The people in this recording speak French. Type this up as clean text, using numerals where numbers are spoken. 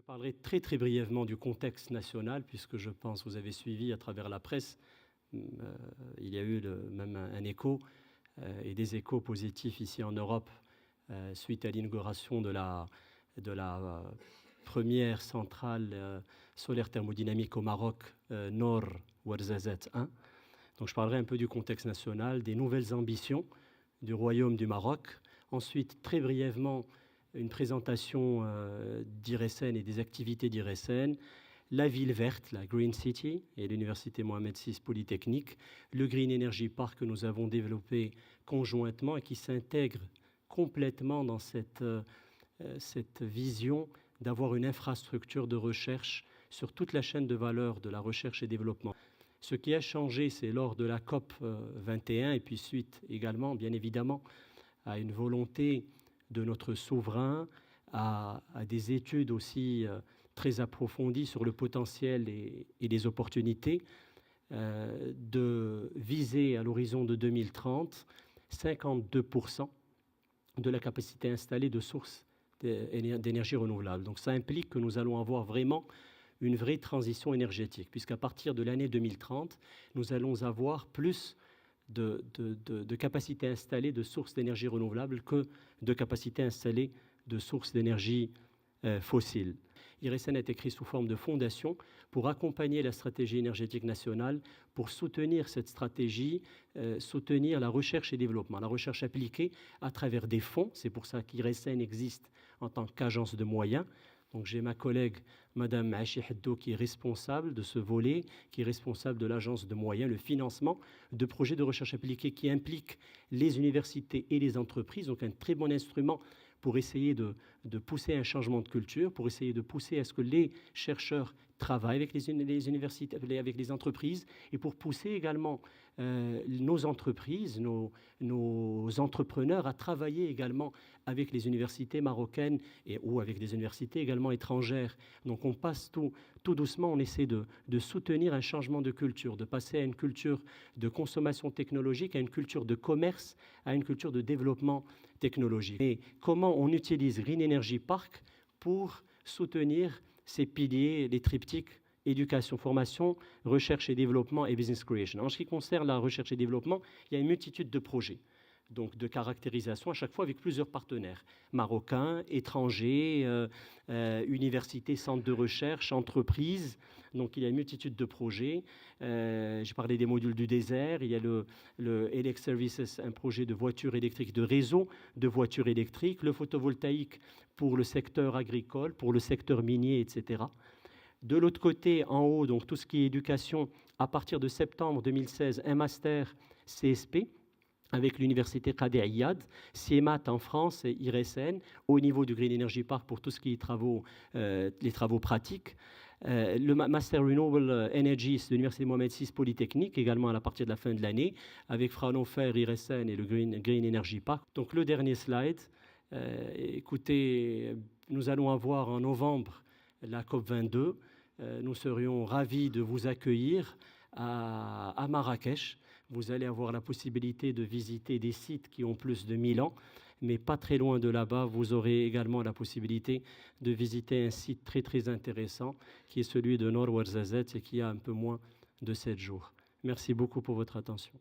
parlerai très très brièvement du contexte national, puisque je pense que vous avez suivi à travers la presse, il y a eu même un écho et des échos positifs ici en Europe suite à l'inauguration de la première centrale solaire thermodynamique au Maroc, Nor Ouarzazate 1. Donc je parlerai un peu du contexte national, des nouvelles ambitions du Royaume du Maroc. Ensuite, très brièvement, une présentation d'IRSN et des activités d'IRSN, la ville verte, la Green City et l'Université Mohamed VI Polytechnique, le Green Energy Park que nous avons développé conjointement et qui s'intègre complètement dans cette vision d'avoir une infrastructure de recherche sur toute la chaîne de valeur de la recherche et développement. Ce qui a changé, c'est lors de la COP 21 et puis suite également, bien évidemment, à une volonté de notre souverain, à des études aussi très approfondies sur le potentiel et les opportunités, de viser à l'horizon de 2030 52% de la capacité installée de sources d'énergie renouvelable. Donc ça implique que nous allons avoir vraiment une vraie transition énergétique, puisqu'à partir de l'année 2030, nous allons avoir plus de capacités installées de sources d'énergie renouvelable que de capacités installées de sources d'énergie fossiles. IRSN a été créé sous forme de fondation pour accompagner la stratégie énergétique nationale, pour soutenir cette stratégie, soutenir la recherche et développement, la recherche appliquée à travers des fonds. C'est pour ça qu'IRSN existe en tant qu'agence de moyens. Donc j'ai ma collègue, Madame Achi Haddo, qui est responsable de ce volet, qui est responsable de l'agence de moyens, le financement de projets de recherche appliquée qui impliquent les universités et les entreprises. Donc un très bon instrument pour essayer de pousser un changement de culture, pour essayer de pousser à ce que les chercheurs travaillent avec les universités, avec les entreprises, et pour pousser également nos entreprises, nos entrepreneurs à travailler également avec les universités marocaines ou avec des universités également étrangères. Donc on passe tout doucement, on essaie de soutenir un changement de culture, de passer à une culture de consommation technologique, à une culture de commerce, à une culture de développement technologique. Et comment on utilise Green Energy Park pour soutenir ces piliers, les triptyques éducation, formation, recherche et développement et business creation. En ce qui concerne la recherche et développement, il y a une multitude de projets, donc de caractérisation à chaque fois avec plusieurs partenaires, marocains, étrangers, universités, centres de recherche, entreprises. Donc il y a une multitude de projets. J'ai parlé des modules du désert, il y a le Elec Services, un projet de voitures électriques, de réseau de voitures électriques, le photovoltaïque pour le secteur agricole, pour le secteur minier, etc. De l'autre côté, en haut, donc tout ce qui est éducation, à partir de septembre 2016, un master CSP avec l'université Qadi Iyad, CIEMAT en France et IRSN, au niveau du Green Energy Park pour tout ce qui est les travaux pratiques. Le Master Renewable Energy de l'Université Mohamed VI Polytechnique, également à partir de la fin de l'année, avec Fraunhofer, IRSN et le Green Energy Park. Donc le dernier slide, écoutez, nous allons avoir en novembre la COP22. Nous serions ravis de vous accueillir à Marrakech. Vous allez avoir la possibilité de visiter des sites qui ont plus de 1000 ans, mais pas très loin de là-bas, vous aurez également la possibilité de visiter un site très très intéressant qui est celui de Nor Ouarzazate et qui a un peu moins de 7 jours. Merci beaucoup pour votre attention.